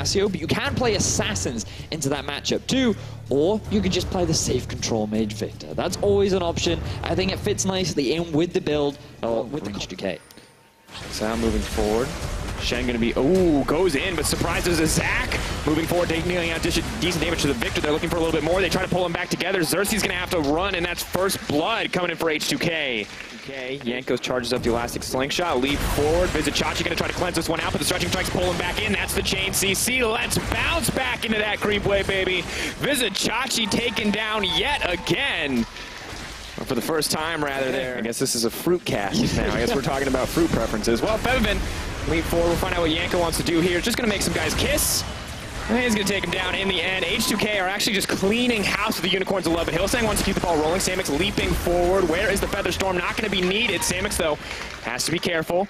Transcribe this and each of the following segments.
Asio, but you can play Assassins into that matchup too, or you can just play the safe control mage Victor. That's always an option. I think it fits nicely in with the build, with the H2K. So moving forward. Shen gonna be, goes in, but surprises a Zach. Moving forward, taking out decent damage to the Victor. They're looking for a little bit more. They try to pull him back together. Xerxes gonna have to run, and that's first blood coming in for H2K. Okay, Jankos charges up the elastic slingshot, leap forward. VisitChachi gonna try to cleanse this one out, but the stretching strikes pull him back in. That's the chain CC. Let's bounce back into that creep wave, baby. VisitChachi taken down yet again. Well, for the first time, rather, there. I guess this is a fruit cast now. I guess we're talking about fruit preferences. Well, Febiven, leap forward. We'll find out what Yanko wants to do here. Just going to make some guys kiss. And he's going to take him down in the end. H2K are actually just cleaning house with the Unicorns of Love. But Hillsang wants to keep the ball rolling. Samix leaping forward. Where is the Featherstorm? Not going to be needed. Samix, though, has to be careful.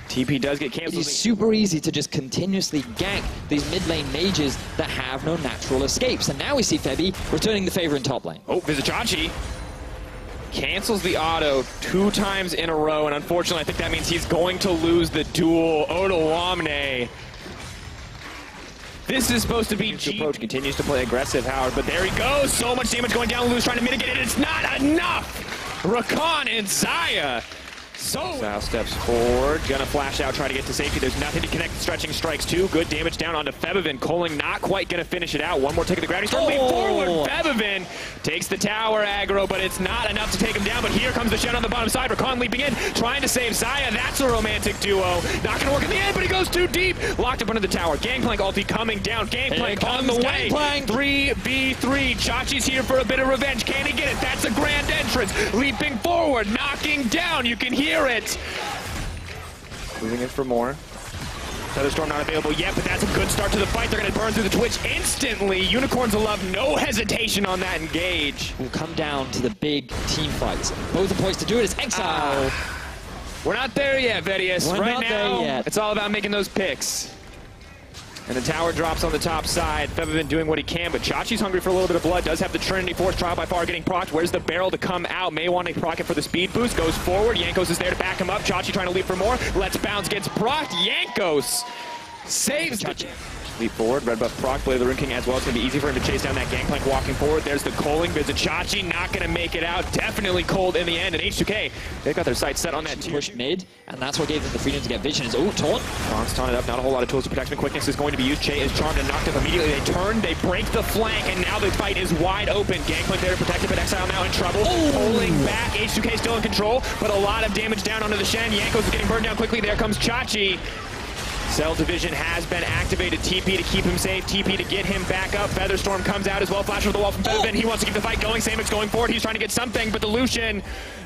TP does get canceled. It's super easy to just continuously gank these mid lane mages that have no natural escapes. And now we see Febi returning the favor in top lane. Oh, VisitChachi cancels the auto 2 times in a row, and unfortunately I think that means he's going to lose the duel. Odoamne. This is supposed to be approach. Continues to play aggressive, Howard, but there he goes. So much damage going down. Luz trying to mitigate it. It's not enough. Rakan and Xayah. Sal steps forward, gonna flash out, try to get to safety. There's nothing to connect the stretching strikes to. Good damage down onto Febiven. Coling not quite gonna finish it out. One more tick of the gravity storm. Leap forward. Febiven takes the tower aggro, but it's not enough to take him down. But here comes the Shen on the bottom side. Rakan leaping in, trying to save Xayah. That's a romantic duo. Not gonna work in the end, but he goes too deep. Locked up under the tower. Gangplank ulti coming down. Gangplank on the way. 3v3. Chachi's here for a bit of revenge. Can he get it? That's a grand entrance. Leaping forward, knocking down. You can hear it. Moving in for more. Featherstorm not available yet, but that's a good start to the fight. They're going to burn through the Twitch instantly. Unicorns of Love, no hesitation on that engage. We'll come down to the big team fights. Both are poised to do it. It's Exile. We're not there yet, Vedius. We're right not now, there yet. It's all about making those picks. And the tower drops on the top side. Febiven doing what he can, but Chachi's hungry for a little bit of blood. Does have the Trinity Force trial by far getting procced. Where's the barrel to come out? May want to proc it for the speed boost. Goes forward. Jankos is there to back him up. Chachi trying to leap for more. Let's bounce. Gets procced. Jankos saves the leap forward. Red buff proc. Blade of the Rune King as well. It's going to be easy for him to chase down that Gangplank walking forward. There's the Coling. VisitChachi not going to make it out. Definitely cold in the end. And H2K, they've got their sights set on that push mid, and that's what gave them the freedom to get vision. Oh, taunt. Ron's taunted up. Not a whole lot of tools of protection. Quickness is going to be used. Che is charmed and knocked up immediately. They turn. They break the flank, and now the fight is wide open. Gangplank there to protect it, but Exile now in trouble. Pulling back. H2K still in control, but a lot of damage down onto the Shen. Jankos is getting burned down quickly. There comes Chachi. Cell Division has been activated. TP to keep him safe. TP to get him back up. Featherstorm comes out as well. Flash over the wall from Febiven. He wants to keep the fight going. Samix going forward. He's trying to get something, but the Lucian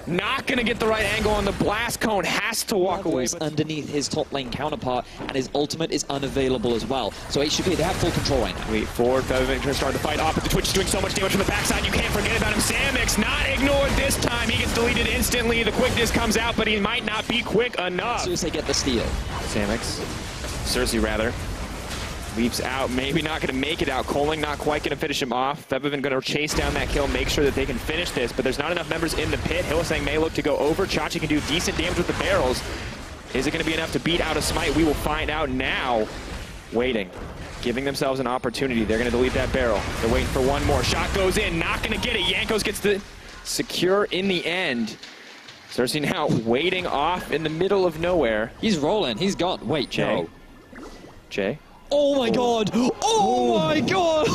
not going to get the right angle on the blast cone. Has to walk away. Underneath his top lane counterpart, and his ultimate is unavailable as well. So H2K, they have full control right now. Wait forward. Febiven trying to start the fight off, but the Twitch is doing so much damage from the backside. You can't forget about him. Samix not ignored this time. He gets deleted instantly. The quickness comes out, but he might not be quick enough. As soon as they get the steal. Samix. Cersei, rather, leaps out, maybe not going to make it out. Coling not quite going to finish him off. Febiven going to chase down that kill, make sure that they can finish this, but there's not enough members in the pit. Hillsang may look to go over. Chachi can do decent damage with the barrels. Is it going to be enough to beat out a smite? We will find out now. Waiting, giving themselves an opportunity. They're going to delete that barrel. They're waiting for one more. Shot goes in, not going to get it. Jankos gets the secure in the end. Cersei now waiting off in the middle of nowhere. He's rolling. He's got. Wait, Jay. Jay? Oh my god! Oh my god!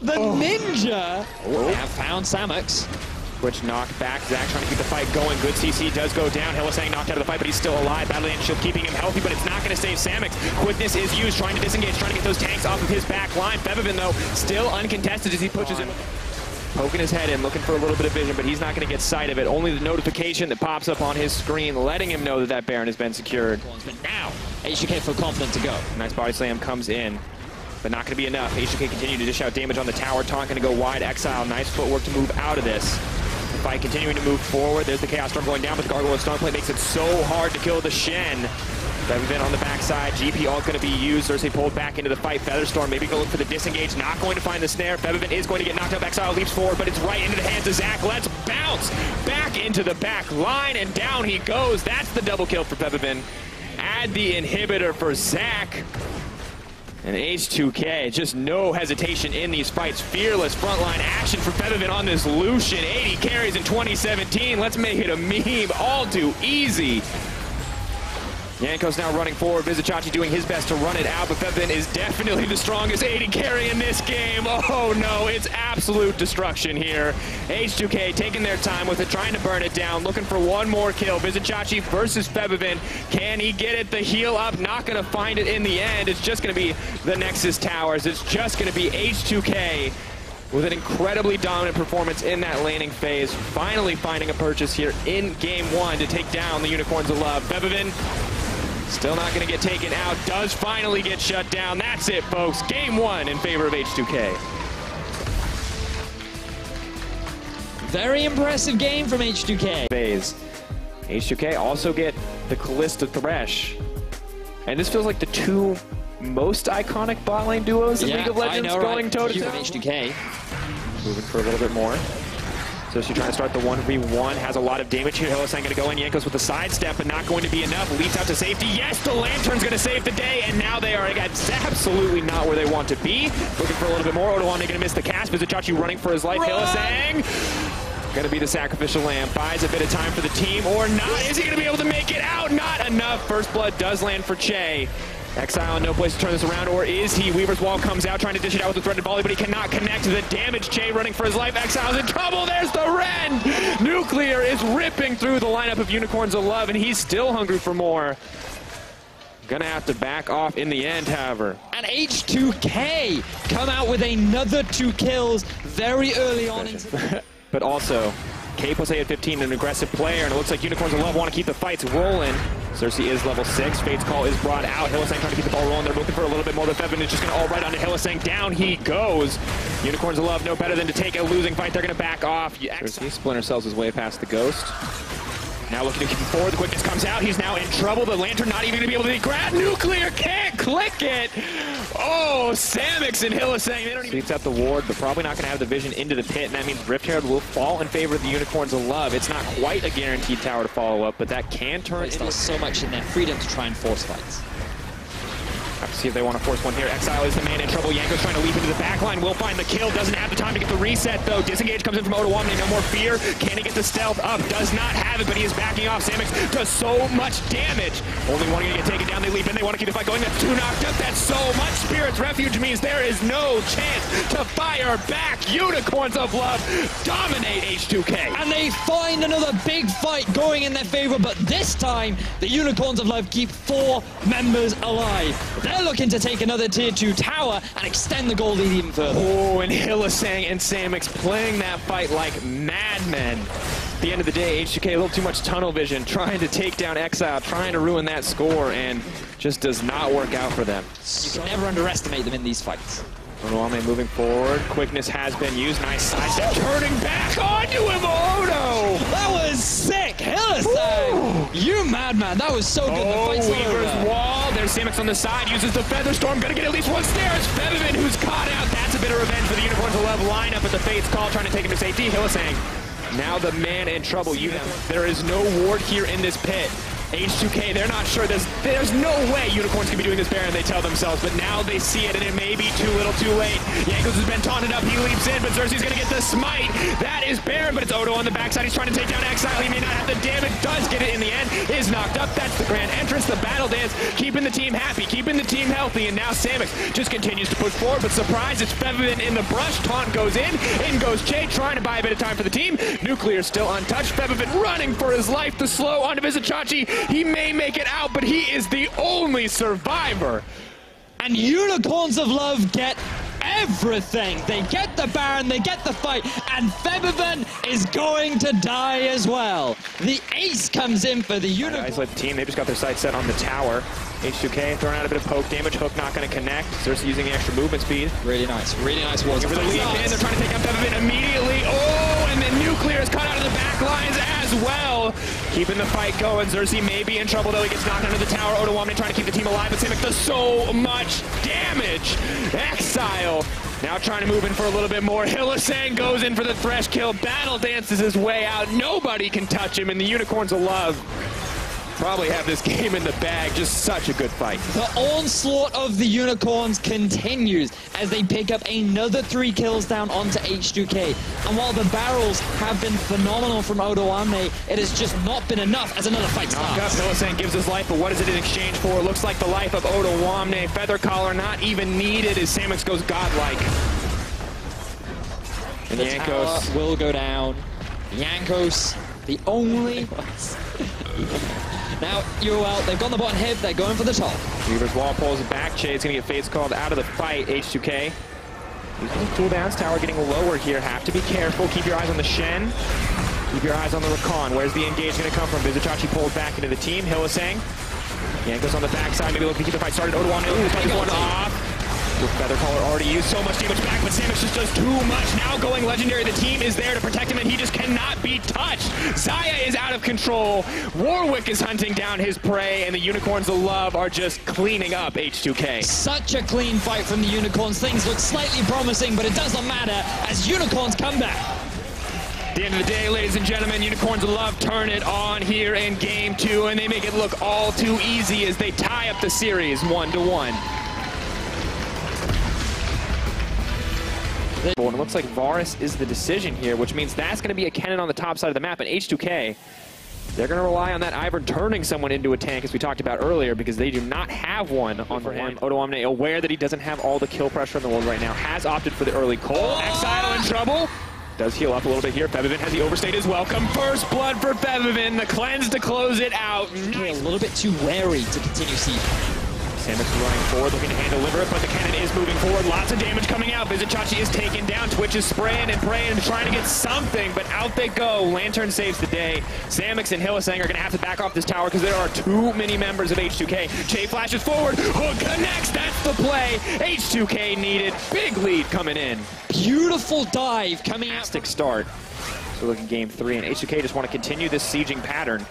The ninja! They have found Samix. Twitch knocked back. Zach trying to keep the fight going. Good CC does go down. Hillsang knocked out of the fight, but he's still alive. Battle and shield keeping him healthy, but it's not going to save Samix. Quickness is used, trying to disengage, trying to get those tanks off of his back line. Febiven, though, still uncontested as he pushes him. Poking his head in, looking for a little bit of vision, but he's not going to get sight of it. Only the notification that pops up on his screen letting him know that that Baron has been secured. But now, H2K feel confident to go. Nice body slam comes in, but not going to be enough. H2K continue to dish out damage on the tower. Taunt going to go wide. Exile, nice footwork to move out of this. The fight continuing to move forward. There's the Chaos Storm going down, but the Gargoyle Stormplate makes it so hard to kill the Shen. Febiven on the backside. GP ult going to be used. Cersei pulled back into the fight. Featherstorm maybe going to look for the disengage. Not going to find the snare. Febiven is going to get knocked up. Exile leaps forward, but it's right into the hands of Zach. Let's bounce back into the back line, and down he goes. That's the double kill for Febiven. Add the inhibitor for Zach. And H2K, just no hesitation in these fights. Fearless frontline action for Featherman on this Lucian. 80 carries in 2017. Let's make it a meme. All too easy. Yanko's now running forward. Vizichachi doing his best to run it out, but Featherman is definitely the strongest 80 carry in this game. Oh no, it's absolute destruction here. H2K taking their time with it, trying to burn it down, looking for one more kill. Vizichachi versus Featherman. Can he get it? The heal up, not gonna find it in the end. It's just gonna be the Nexus Towers. It's just gonna be H2K with an incredibly dominant performance in that laning phase. Finally finding a purchase here in game one to take down the Unicorns of Love. Featherman still not going to get taken out, does finally get shut down. That's it, folks. Game one in favor of H2K. Very impressive game from H2K. Phase. H2K also get the Kalista Thresh. And this feels like the two most iconic bot lane duos in League of Legends going toe-to-toe. H2K. Moving for a little bit more. So she's trying to start the 1v1, has a lot of damage here. Hylissang going to go in. Yankos with the sidestep, but not going to be enough. Leads out to safety. Yes, the Lantern's going to save the day, and now they are absolutely not where they want to be. Looking for a little bit more. Odoamne going to miss the cast. Vizichachi running for his life. Hylissang going to be the sacrificial lamb. Buys a bit of time for the team, or not. Is he going to be able to make it out? Not enough. First blood does land for Che. Exile, no place to turn this around, or is he? Weaver's wall comes out, trying to dish it out with a threaded volley, but he cannot connect to the damage. Che running for his life. Exile's in trouble. There's the Ren. Nuclear is ripping through the lineup of Unicorns of Love, and he's still hungry for more. Gonna have to back off in the end, however. And H2K come out with another 2 kills very early on. But also, K+A at 15, an aggressive player, and it looks like Unicorns of Love want to keep the fights rolling. Cersei is level 6. Fate's Call is brought out. Hylissang trying to keep the ball rolling. They're looking for a little bit more, but Featherman is just going to all right onto Hylissang. Down he goes. Unicorns of Love know better than to take a losing fight. They're going to back off. Cersei Splinter sells his way past the Ghost. Now looking to keep him forward. The quickness comes out. He's now in trouble. The Lantern not even going to be able to be grabbed. Nuclear can't click it. Oh, Samix and Hylissang. They don't even beats out the ward, but probably not going to have the vision into the pit, and that means Rift Herald will fall in favor of the Unicorns of Love. It's not quite a guaranteed tower to follow up, but that can turn into so much in their freedom to try and force fights. Have to see if they want to force one here. Exile is the man in trouble. Yanko's trying to leap into the backline. Will find the kill. Doesn't have the time to get the reset, though. Disengage comes in from Odoamne. No more fear. Can he get the stealth up? Does not have it, but he is backing off. Samix does so much damage. Only one going to get taken down. They leap in. They want to keep the fight going. That's 2 knocked up. That's so much. Spirit's Refuge means there is no chance to fire back. Unicorns of Love dominate H2K. And they find another big fight going in their favor, but this time, the Unicorns of Love keep 4 members alive. They're looking to take another tier 2 tower and extend the goal lead even further. Oh, and Hylissang and Samix playing that fight like madmen. At the end of the day, H2K a little too much tunnel vision, trying to take down Exile, trying to ruin that score, and just does not work out for them. You can never underestimate them in these fights. Odoamne moving forward. Quickness has been used. Nice sidestep. Turning back onto him, Odo! That was sick! Hylissang! You madman. That was so good. Oh, the Weaver's wall. There's Samix on the side. Uses the Featherstorm. Gonna get at least one snare. It's Featherman who's caught out. That's a bit of revenge for the Unicorns of Love lineup at the Fate's Call, trying to take him to safety. Hylissang now the man in trouble. There is no ward here in this pit. H2K, they're not sure. There's no way Unicorns can be doing this Baron, they tell themselves, but now they see it, and it may be too little too late. Yankos has been taunted up, he leaps in, but Cersei's gonna get the smite. That is Baron, but it's Odo on the backside. He's trying to take down Exile. He may not have the damage, does get it in the end, is knocked up. That's the grand entrance, the battle dance, keeping the team happy, keeping the team healthy, and now Samix just continues to push forward, but surprise, it's Featherman in the brush. Taunt goes in goes Che, trying to buy a bit of time for the team. Nuclear still untouched. Featherman running for his life, the slow onto Vizichachi. He may make it out, but he is the only survivor. And Unicorns of Love get everything. They get the Baron, they get the fight, and Featherman is going to die as well. The ace comes in for the Unicorns. Isolate the team. They just got their sights set on the tower. H2K throwing out a bit of poke damage. Hook not going to connect. Cersei using the extra movement speed. Really nice ward. For the leap in, they're trying to take out Featherman immediately. Oh, and then Nuclear is cut out of the back lines as well. Keeping the fight going. Cersei may be in trouble, though. He gets knocked under the tower. Odoamne trying to keep the team alive, but Samix does so much damage. Exile now trying to move in for a little bit more. Hylissang goes in for the Thresh kill. Battle dances his way out. Nobody can touch him, and the Unicorns of Love probably have this game in the bag. Just such a good fight. The onslaught of the Unicorns continues as they pick up another 3 kills down onto H2K. And while the barrels have been phenomenal from Odoamne, it has just not been enough as another fight starts. HiLaSang gives his life, but what is it in exchange for? Looks like the life of Odoamne. Feather Collar not even needed as Samix goes godlike. And Jankos will go down. Jankos, the only ones. Now, UOL, they've got the bottom hip, they're going for the top. Weaver's wall pulls back, Chade's gonna get face called out of the fight. H2K using the cooldowns, tower getting lower here. Have to be careful, keep your eyes on the Shen. Keep your eyes on the Rakan. Where's the engage gonna come from? Vizichachi pulled back into the team. HiLaSang. Jankos on the backside, maybe looking to keep the fight started. Odoamne, he's one off. With Feather Collar already used so much damage back, but Samix just does too much. Now going legendary, the team is there to protect him, and he just cannot be touched. Xayah is out of control. Warwick is hunting down his prey, and the Unicorns of Love are just cleaning up H2K. Such a clean fight from the Unicorns. Things look slightly promising, but it doesn't matter as Unicorns come back. At the end of the day, ladies and gentlemen, Unicorns of Love turn it on here in Game 2, and they make it look all too easy as they tie up the series 1-1. And it looks like Varus is the decision here, which means that's going to be a cannon on the top side of the map. And H2K, they're going to rely on that Ivern turning someone into a tank, as we talked about earlier, because they do not have one on for him. Odoamne, aware that he doesn't have all the kill pressure in the world right now, has opted for the early Cole. Exile in trouble. Does heal up a little bit here. Febiven has the overstayed his welcome. First blood for Febiven. The cleanse to close it out. Nice. A little bit too wary to continue sieging. Samix is running forward, looking to hand deliver it, but the cannon is moving forward. Lots of damage coming out. Vizichachi is taken down. Twitch is spraying and praying and trying to get something, but out they go. Lantern saves the day. Samix and HiLaSang are going to have to back off this tower because there are too many members of H2K. Che flashes forward. Hook connects. That's the play. H2K needed. Big lead coming in. Beautiful dive coming out. Fantastic start. So look at Game 3, and H2K just want to continue this sieging pattern.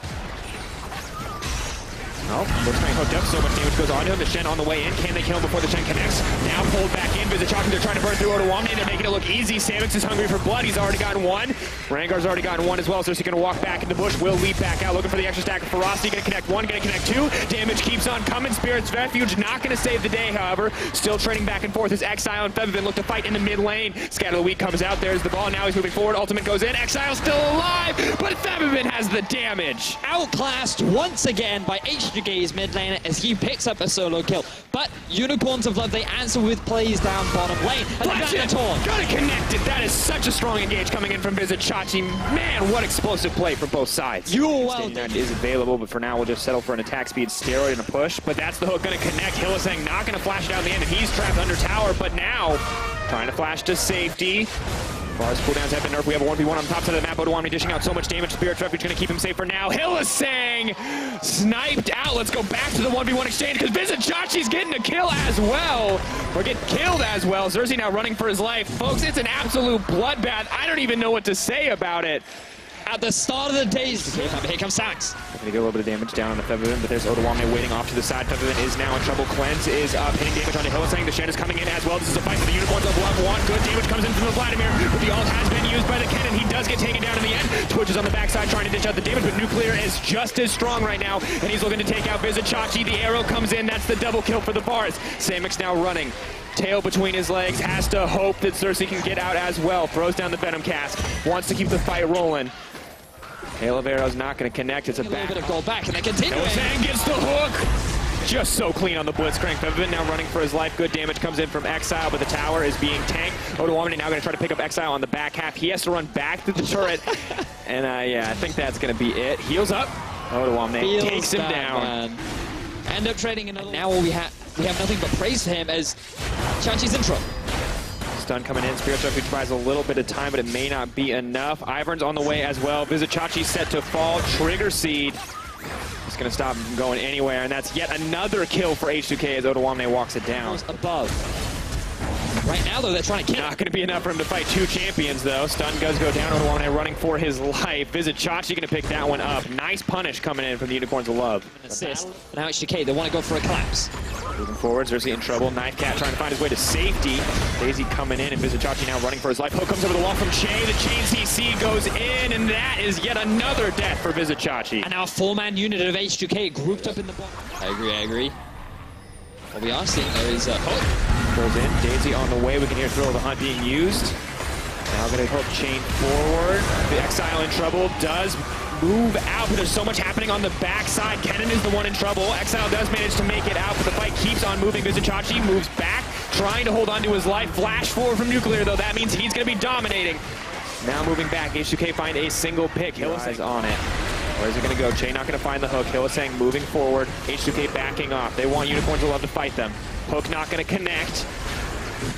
Oh, looks like hooked up, so much damage goes on to him. The Shen on the way in. Can they kill him before the Shen connects? Now pulled back in. Vizichachi, they're trying to burn through Odoamne. They're making it look easy. Samix is hungry for blood. He's already gotten one. Rengar's already gotten one as well, so he's going to walk back in the bush. Will leap back out, looking for the extra stack of ferocity. Going to connect one, going to connect two. Damage keeps on coming. Spirit's Refuge not going to save the day, however. Still trading back and forth as Exile and Febiven look to fight in the mid lane. Scatter the Weak comes out. There's the ball. Now he's moving forward. Ultimate goes in. Exile's still alive, but Febiven has the damage. Outclassed once again by H2K's mid lane as he picks up a solo kill. But Unicorns of Love, they answer with plays down bottom lane. And Gotta connect it. That is such a strong engage coming in from Vizichachi. Man, what explosive play from both sides. UOL is available, but for now we'll just settle for an attack speed steroid and a push. But that's the hook gonna connect. HiLaSang not gonna flash it out in the end, and he's trapped under tower, but now trying to flash to safety. Varus cooldowns have been nerfed. We have a 1v1 on the top side of the map. Odoamne dishing out so much damage. Spirit's Refuge going to keep him safe for now. HiLaSang sniped out. Let's go back to the 1v1 exchange because Vizichachi's getting a kill as well. Or get killed as well. Xerxes now running for his life. Folks, it's an absolute bloodbath. I don't even know what to say about it. At the start of the day, here comes Samix. Going to get a little bit of damage down on the Febiven, but there's Odoamne waiting off to the side. Febiven is now in trouble. Cleanse is up, hitting damage onto HiLaSang. The Shen is coming in as well. This is a fight for the Unicorns of Love. One good damage comes in from the Vladimir, but the ult has been used by the cannon. He does get taken down in the end. Twitch is on the backside trying to dish out the damage, but Nuclear is just as strong right now, and he's looking to take out Vizichachi. The arrow comes in. That's the double kill for the Bars. Samix now running. Tail between his legs, has to hope that Xerxes can get out as well. Throws down the Venom Cask. Wants to keep the fight rolling. Hail of Arrow's not going to connect. It's a little bit of goal back, and they continue. HiLaSang gets the hook. Just so clean on the Blitzcrank. Febiven now running for his life. Good damage comes in from Exile, but the tower is being tanked. Odoamne now going to try to pick up Exile on the back half. He has to run back through the turret. And yeah, I think that's going to be it. Heals up. Odoamne takes him down. Man. End up trading another. Now we have nothing but praise for him as Chachi's in trouble. Stun coming in. Spirit's Refuge buys a little bit of time, but it may not be enough. Ivern's on the way as well. Vizichachi set to fall. Trigger Seed. It's going to stop him from going anywhere, and that's yet another kill for H2K as Odoamne walks it down. Above. Right now, though, they're trying to kill. Not going to be enough for him to fight two champions, though. Stun does go down. Origen running for his life. VisitChachi going to pick that one up. Nice punish coming in from the Unicorns of Love. Assist. Now H2K, they want to go for a collapse. Moving forward, Xerxes in trouble. KnifeCat trying to find his way to safety. Daisy coming in, and VisitChachi now running for his life. Hook comes over the wall from Che. The chain CC goes in, and that is yet another death for VisitChachi. And now a four-man unit of H2K grouped up in the bottom. I agree. What we are seeing there is a hook. Goes in, Daisy on the way. We can hear Thrill of the Hunt being used. Now going to hook chain forward. The Exile in trouble, does move out, but there's so much happening on the backside. Kennen is the one in trouble. Exile does manage to make it out, but the fight keeps on moving. VisitChachi moves back, trying to hold on to his life. Flash forward from Nuclear, though. That means he's going to be dominating. Now moving back, H2K find a single pick. Hylissang on it. Where is it going to go? Che not going to find the hook. Hylissang moving forward. H2K backing off. They want Unicorns to Love to fight them. Hook not going to connect.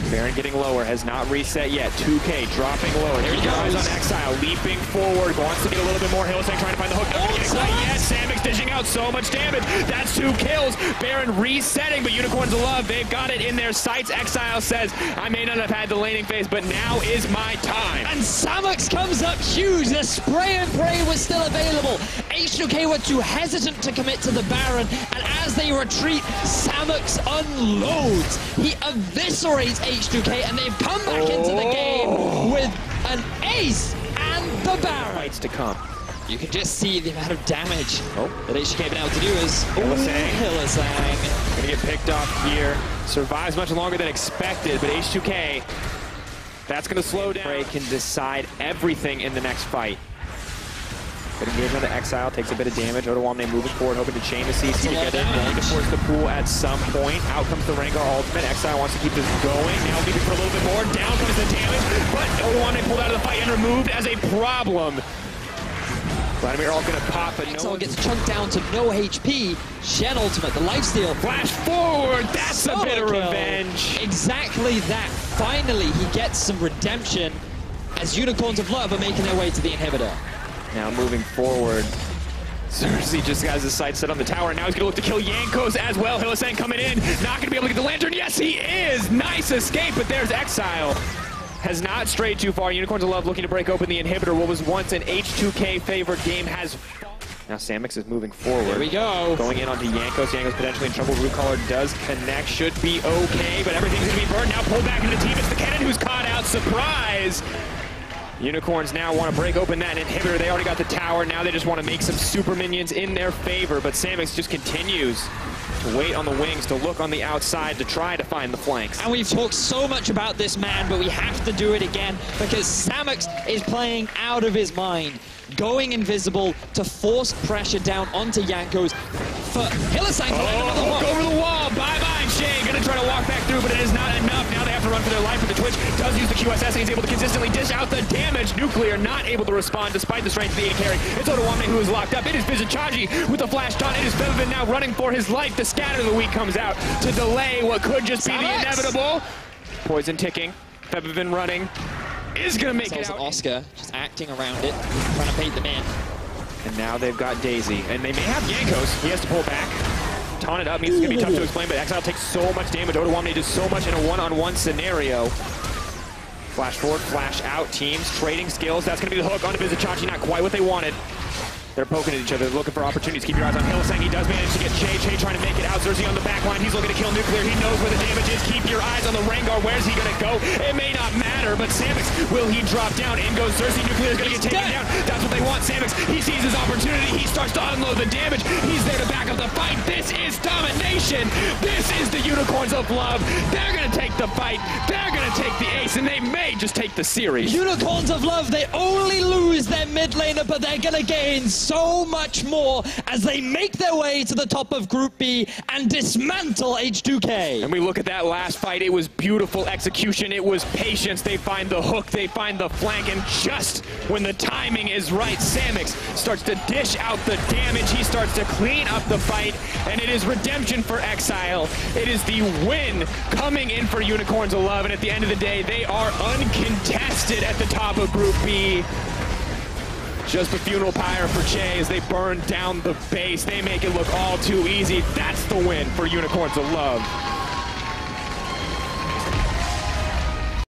Baron getting lower, has not reset yet. 2K dropping lower. Here he goes on Exile, leaping forward, wants to get a little bit more. Hylissang trying to find the hook. Yes, Samix dishing out so much damage. That's 2 kills. Baron resetting, but Unicorns of Love, they've got it in their sights. Exile says, I may not have had the laning phase, but now is my time. And Samix comes up huge. The spray and pray was still available. H2K were too hesitant to commit to the Baron, and as they retreat, Samix unloads. He eviscerates H2K, and they've come back into the game with an ace and the Baron. Fights to come. You can just see the amount of damage that H2K have been able to do is Hylissang. Gonna get picked off here. Survives much longer than expected, but H2K, that's gonna slow down. Prey can decide everything in the next fight. Good engagement of the Exile, takes a bit of damage. Odoamne moving forward, hoping to chain the CC together. Going to force the pool at some point. Out comes the Rengar ultimate. Exile wants to keep this going. Now leaving for a little bit more. Down comes the damage, but Odoamne pulled out of the fight and removed as a problem. Vladimir all gonna pop, but Exile gets chunked down to no HP. Shen ultimate, the lifesteal. Flash forward, that's a bit of revenge. Exactly that. Finally, he gets some redemption as Unicorns of Love are making their way to the inhibitor. Now moving forward, Xerxes just has his sights set on the tower, and now he's going to look to kill Jankos as well. Hylissang coming in, not going to be able to get the Lantern. Yes, he is! Nice escape, but there's Exile. Has not strayed too far. Unicorns of Love looking to break open the inhibitor. What was once an H2K favored game has... Now Samix is moving forward. Here we go. Going in onto Jankos. Jankos potentially in trouble. Rootcaller does connect. Should be okay, but everything's going to be burned. Now pulled back into the team. It's the Kennen who's caught out. Surprise! Unicorns now want to break open that inhibitor. They already got the tower. Now they just want to make some super minions in their favor. But Samix just continues to wait on the wings, to look on the outside, to try to find the flanks. And we've talked so much about this man, but we have to do it again because Samix is playing out of his mind. Going invisible to force pressure down onto Jankos for Hylissang to land another hook. Over the wall. Bye-bye, Shay. Gonna try to walk back through, but it is not enough. Now they have to run for their life, but the Twitch does use the QSS, and he's able to consistently dish out the damage. Nuclear not able to respond despite the strength of the AD carry. It's Odoamne who is locked up. It is VisitChachi with the flash taunt. It is Febiven now running for his life. The scatter of the week comes out to delay what could just be the inevitable. Poison ticking. Febiven running. Is going to make it out. Oscar just acting around it, trying to bait them in. And now they've got Daisy. And they may have Jankos. He has to pull back. Taunt it up means it's going to be tough to explain, but Exile takes so much damage. Odoamne does so much in a one-on-one scenario. Flash forward, flash out. Teams trading skills. That's going to be the hook onto VisitChachi. Not quite what they wanted. They're poking at each other, looking for opportunities. Keep your eyes on Hylissang. He does manage to get Che. Che trying to make it out. Xerxes on the back line. He's looking to kill Nuclear. He knows where the damage is. Keep your eyes on the Rengar. Where's he going to go? It may not matter, but Samix, will he drop down? In goes Xerxes. Nuclear is going to get taken down. That's what they want. Samix, he sees his opportunity. He starts to unload the damage. He's there to back up the fight. This is domination. This is the Unicorns of Love. They're going to take the fight. They're going to take the ace, and they may just take the series. Unicorns of Love, they only lose their mid laner, but they're going to gain so much more as they make their way to the top of Group B and dismantle H2K. And we look at that last fight, it was beautiful execution, it was patience. They find the hook, they find the flank, and just when the timing is right, Samix starts to dish out the damage. He starts to clean up the fight, and it is redemption for Exile. It is the win coming in for Unicorns of Love, and at the end of the day, they are uncontested at the top of Group B. Just a funeral pyre for Che as they burn down the base. They make it look all too easy. That's the win for Unicorns of Love.